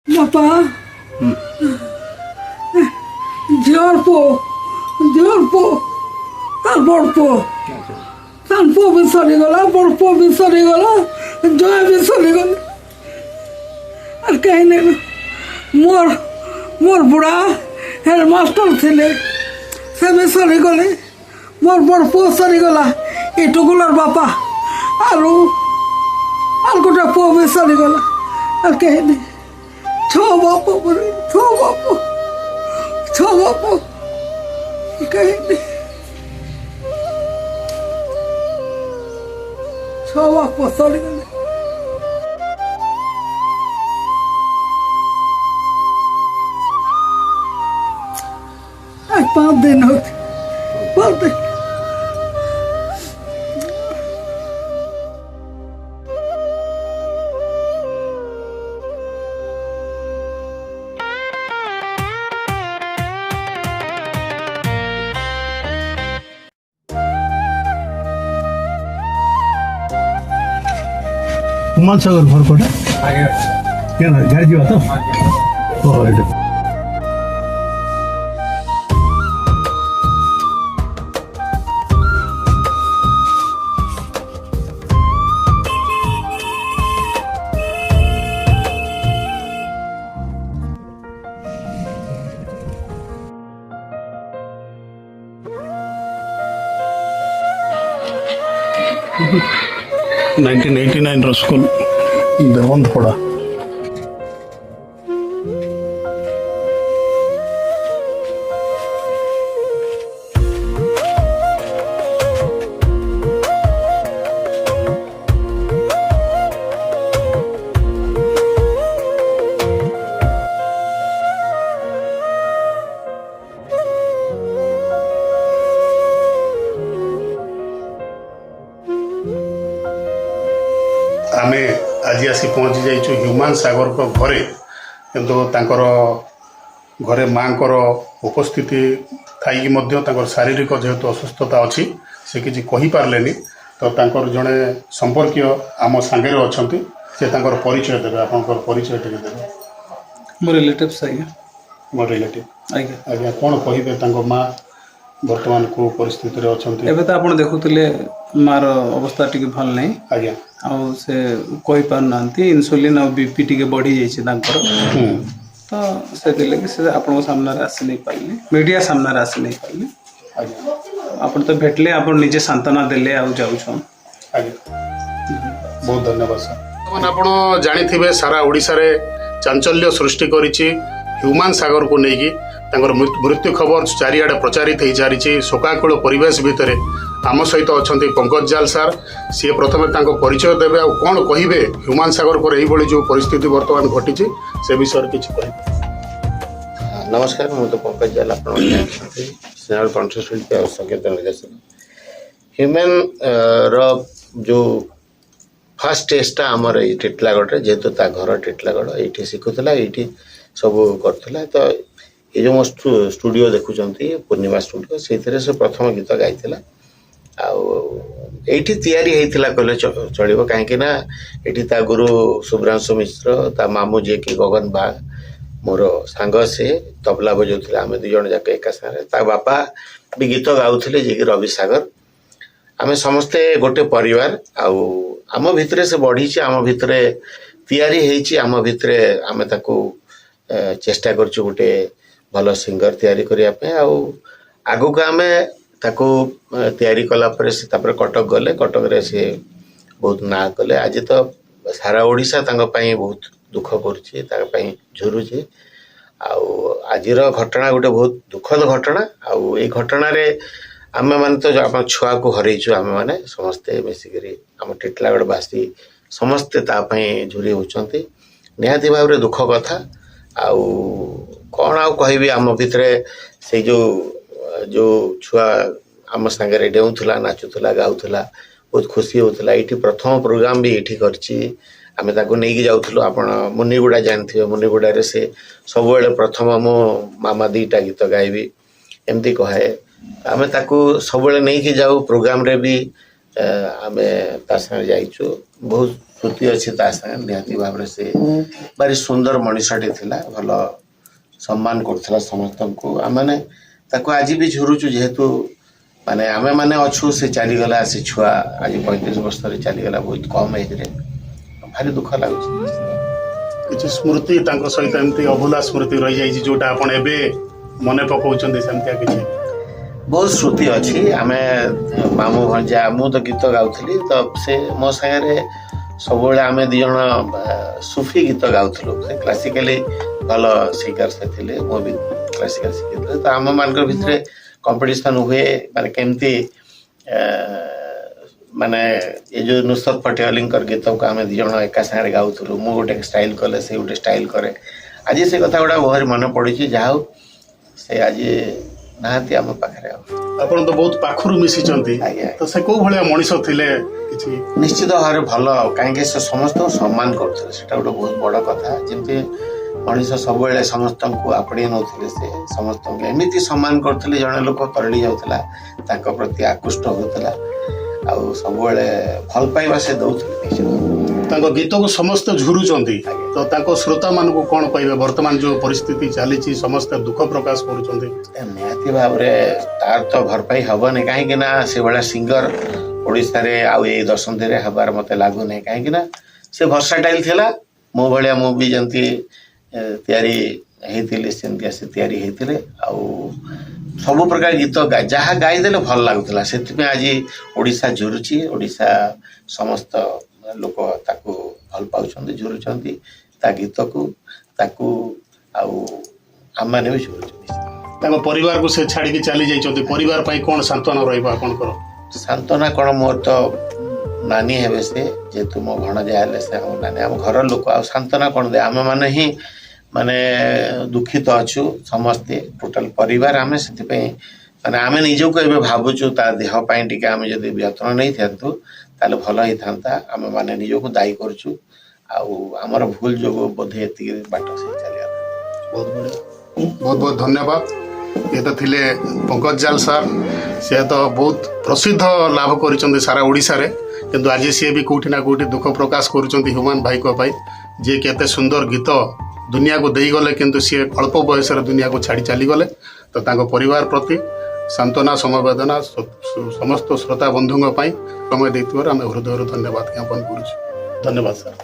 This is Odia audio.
বাপা ঝিওর পো তার বড় পো তার পো বি সরিগলা বড় পো বি সরিগলা জয় বি সরিগলা আর কাহি নেই মোর বুড়া হেড মাস্টার ଥିଲେ ସେ ବି ସରିଗଲେ ମୋର ବଡ଼ ପୁଅ ସରିଗଲା ଏ ଟୁକୁଲର ବାପା ଆଉ ଗୋଟେ ପୁଅ ବି ସରିଗଲା ଆଉ କେହି ନାହିଁ ଛଅ ବାପ କେହି ନାହିଁ ଛଅ ବାପ ସରିଗଲେ आज 5 दिन होते 5 दिन कुमार सागर घर कोटा क्या गाड़ी जी तो ओह 1989 स्कूल देवंतपड़ा आमे आज आसी पहुँची जाइछु ह्यूमान सागर को घरे किंतु तांकर घरे माँ उपस्थिति थाई कि शारीरिक जेहेतु असुस्थता अच्छी से किसी कहि पारलेनी तो तांकर जड़े संपर्कीय आम सांगे अच्छा से तांकर परिचय देवे आपनकर परिचय टिके देवे मो रिलेटिव्स आज्ञा मोर रिलेटिव आज्ञा आज्ञा कौन कहिबे तांको माँ वर्तमान को परिस्थिति रे अछंती एबे त आपण देखुतले मार अवस्था टिके भल नै आज्ञा आ से कहि पार नांती इंसुलिन और बीपी टिके बढ़ी जाई छै तांकर तो से दिले कि से आपण सामने रे आसी नै पाइले मीडिया सामने रे आसी नै पाइले आज्ञा आपण तो भेटले आपण निजे सांत्वना देले आ जाउ छ आज्ञा बहुत धन्यवाद सर मन आपण जानिथिबे सारा ओडिसा रे चांचल्य सृष्टि करिछि ह्यूमान सागर को नेकी तांकर मृत्यु खबर चारिआडे प्रचारित हो सारी शोकाकुल परिवेश भितर आम सहित अच्छा पंकज जाल सार सी प्रथम परिचय देवे आ कौन कहे ह्यूमान सागर पर यही जो परिस्थिति बर्तमान घटी से विषय किसी कह नमस्कार मुझे पंकज जाल आप कंठशिल्पी और संगीत निर्देशक ह्यूमान जो फास्ट टेस्टा आमर ये टिटलागढ़ जेहेतु ता घर टिटलागढ़ ये शिखुला ये सब करूला तो ये जो मो स्टूडियो देखुं पूर्णिमा स्टूडियो से प्रथम गीत गाई आईला कहले चलो कहीं ये गुरु शुभ्रांशु मिश्र ता मामू जी कि गगन बाग मोर सांग से तबला बजाऊे आम दु जन जाक एका सारे बापा भी गीत गाउले जे कि रवि सागर आम समस्ते गोटे परिवार आम भितर से बढ़ी आम भितर तैयारी आम भितर आम ताकू चेष्टा करछु गोटे भल सिंगर तैयारी करने आगु को आम ताकू तैयारी कला से कटक गले कटक रे से बहुत ना कले आज तो सारा ओडिशा बहुत दुख कर झुरुचे आज घटना गोटे बहुत दुखद घटना आई घटना रे आम मैंने तो आम छुआ को हरईचु आम मैंने समस्ते मिसिक आम टिटलागढ़वासी समस्ते तापाई झुरी होती निहाती भाव में दुख कथा आउ कौन आउ कहि आम भितर से जो छुआ आम सांगे डेऊला नाचुला गाऊला बहुत खुशी होता ये प्रथम प्रोग्राम भी ये करमें नहीं जाऊँ आप मुनिगुड़ा जानते मुनिगुड़ा से सब प्रथम मो मामा 2टा गीत गायबी एमती कहे आम सब नहीं जाऊ प्रोग्राम रे भी आम ता जाइचु बहुत ସ୍ମୃତି ଅଛି ତା ସାଙ୍ଗେ ନିହାତି ଭାବରେ ସେ ଭାରି ସୁନ୍ଦର ମଣିଷଟି ଥିଲା, ଭଲ ସମ୍ମାନ କରୁଥିଲା ସମସ୍ତଙ୍କୁ। ଆମେମାନେ ତାକୁ ଆଜି ବି ଝୁରୁଛୁ, ଯେହେତୁ ମାନେ ଆମେମାନେ ଅଛୁ, ସେ ଚାଲିଗଲା, ସେ ଛୁଆ ଆଜି 35 ବର୍ଷରେ ଚାଲିଗଲା, ବହୁତ କମ୍ ଏଜ୍ରେ, ଭାରି ଦୁଃଖ ଲାଗୁଛି। କିଛି ସ୍ମୃତି ତାଙ୍କ ସହିତ ଏମିତି ଅଭୁଲା ସ୍ମୃତି ରହିଯାଇଛି ଯୋଉଟା ଆପଣ ଏବେ ମନେ ପକାଉଛନ୍ତି, ସେମିତିଆ କିଛି? ବହୁତ ସ୍ମୃତି ଅଛି। ଆମେ ମାମୁଁ ଭଞ୍ଜା, ମୁଁ ତ ଗୀତ ଗାଉଥିଲି, ତ ସେ ମୋ ସାଙ୍ଗରେ ସବୁବେଳେ ଆମେ ଦୁଇ ଜଣ ସୁଫି ଗୀତ ଗାଉଥିଲୁ। ସେ କ୍ଲାସିକାଲି ଭଲ ସିଙ୍ଗର ସେ ଥିଲେ, ମୁଁ ବି କ୍ଲାସିକାଲ ଶିଖିଥିଲି। ତ ଆମମାନଙ୍କର ଭିତରେ କମ୍ପିଟିସନ୍ ହୁଏ, ମାନେ କେମିତି ମାନେ ଏ ଯେଉଁ ନୁସରତ ଫଟେୱାଲିଙ୍କର ଗୀତକୁ ଆମେ ଦୁଇ ଜଣ ଏକା ସାଙ୍ଗରେ ଗାଉଥିଲୁ। ମୁଁ ଗୋଟେ ଷ୍ଟାଇଲ୍ କଲେ, ସେ ଗୋଟେ ଷ୍ଟାଇଲ୍ କରେ। ଆଜି ସେ କଥା ଗୁଡ଼ା ଭାରି ମନେ ପଡ଼ିଛି। ଯାହା ହଉ ସେ ଆଜି ନାହାନ୍ତି ଆମ ପାଖରେ। ଆଉ ଆପଣ ତ ବହୁତ ପାଖରୁ ମିଶିଛନ୍ତି, ଆଜ୍ଞା। ତ ସେ କୋଉ ଭଳିଆ ମଣିଷ ଥିଲେ? କିଛି ନିଶ୍ଚିତ ଭାବରେ ଭଲ, କାହିଁକି ସେ ସମସ୍ତଙ୍କୁ ସମ୍ମାନ କରୁଥିଲେ, ସେଟା ଗୋଟେ ବହୁତ ବଡ଼ କଥା। ଯେମିତି ମଣିଷ ସବୁବେଳେ ସମସ୍ତଙ୍କୁ ଆପଣେଇ ନେଉଥିଲେ, ସେ ସମସ୍ତଙ୍କୁ ଏମିତି ସମ୍ମାନ କରୁଥିଲେ, ଜଣେ ଲୋକ ତରଳି ଯାଉଥିଲା ତାଙ୍କ ପ୍ରତି ଆକୃଷ୍ଟ ହେଉଥିଲା, ଆଉ ସବୁବେଳେ ଭଲ ପାଇବା ସେ ଦେଉଥିଲେ। ନିଶ୍ଚିତ ତାଙ୍କ ଗୀତକୁ ସମସ୍ତେ ଝୁରୁଛନ୍ତି, ତ ତାଙ୍କ ଶ୍ରୋତାମାନଙ୍କୁ କ'ଣ କହିବେ? ବର୍ତ୍ତମାନ ଯେଉଁ ପରିସ୍ଥିତି ଚାଲିଛି, ସମସ୍ତେ ଦୁଃଖ ପ୍ରକାଶ କରୁଛନ୍ତି। ନିହାତି ଭାବରେ ତାର ତ ଭରପାଇ ହେବନି, କାହିଁକି ନା ସେଭଳିଆ ସିଙ୍ଗର ଓଡ଼ିଶାରେ ଆଉ ଏଇ ଦଶନ୍ଧିରେ ହେବାର ମୋତେ ଲାଗୁନାହିଁ। କାହିଁକି ନା ସେ ଭର୍ସାଟାଇଲ୍ ଥିଲା, ମୋ ଭଳିଆ ମୁଁ ବି ଯେମିତି ତିଆରି ହେଇଥିଲି ସେମିତି ଆସି ତିଆରି ହେଇଥିଲେ, ଆଉ ସବୁ ପ୍ରକାର ଗୀତ ଯାହା ଗାଇଦେଲେ ଭଲ ଲାଗୁଥିଲା। ସେଥିପାଇଁ ଆଜି ଓଡ଼ିଶା ଝୁରୁଛି, ଓଡ଼ିଶା ସମସ୍ତ ଲୋକ ତାକୁ ଭଲ ପାଉଛନ୍ତି, ଝୁରୁଛନ୍ତି ତା ଗୀତକୁ, ତାକୁ, ଆଉ ଆମମାନେ ବି ଝୁରୁଛନ୍ତି। ତାଙ୍କ ପରିବାରକୁ ସେ ଛାଡ଼ିକି ଚାଲି ଯାଇଛନ୍ତି, ପରିବାର ପାଇଁ କ'ଣ ସାନ୍ତ୍ୱନା ରହିବ ଆପଣଙ୍କର? ସାନ୍ତ୍ୱନା କ'ଣ, ମୋର ତ ନାନୀ ହେବେ ସେ, ଯେହେତୁ ମୋ ଭଣଜା ହେଲେ ସେ ଆମ ନାନୀ, ଆମ ଘର ଲୋକ, ଆଉ ସାନ୍ତ୍ୱନା କ'ଣ ଦେବେ? ଆମେମାନେ ହିଁ ମାନେ ଦୁଃଖିତ ଅଛୁ ସମସ୍ତେ, ଟୋଟାଲ ପରିବାର। ଆମେ ସେଥିପାଇଁ ମାନେ ଆମେ ନିଜକୁ ଏବେ ଭାବୁଛୁ ତା ଦେହ ପାଇଁ ଟିକେ ଆମେ ଯଦି ଯତ୍ନ ନେଇଥାନ୍ତୁ ତାହେଲେ ଭଲ ହେଇଥାନ୍ତା। ଆମେମାନେ ନିଜକୁ ଦାୟୀ କରୁଛୁ, ଆଉ ଆମର ଭୁଲ ଯୋଗୁଁ ବୋଧେ ଏତିକି ବାଟ ସେ ଚାଲିଗଲା। ବହୁତ ବଢ଼ିଆ, ବହୁତ ବହୁତ ଧନ୍ୟବାଦ। ଇଏ ତ ଥିଲେ ପଙ୍କଜ ଜାଲ ସାର୍। ସେ ତ ବହୁତ ପ୍ରସିଦ୍ଧ ଲାଭ କରିଛନ୍ତି ସାରା ଓଡ଼ିଶାରେ, କିନ୍ତୁ ଆଜି ସିଏ ବି କେଉଁଠି ନା କେଉଁଠି ଦୁଃଖ ପ୍ରକାଶ କରୁଛନ୍ତି ହ୍ୟୁମାନ ଭାଇଙ୍କ ପାଇଁ, ଯିଏକି ଏତେ ସୁନ୍ଦର ଗୀତ ଦୁନିଆକୁ ଦେଇଗଲେ, କିନ୍ତୁ ସିଏ ଅଳ୍ପ ବୟସରେ ଦୁନିଆକୁ ଛାଡ଼ି ଚାଲିଗଲେ। ତ ତାଙ୍କ ପରିବାର ପ୍ରତି ସାନ୍ତ୍ୱନା, ସମବେଦନା ସମସ୍ତ ଶ୍ରୋତା ବନ୍ଧୁଙ୍କ ପାଇଁ ସମୟ ଦେଇଥିବାରୁ ଆମେ ହୃଦୟରୁ ଧନ୍ୟବାଦ ଜ୍ଞାପନ କରୁଛୁ। ଧନ୍ୟବାଦ ସାର୍।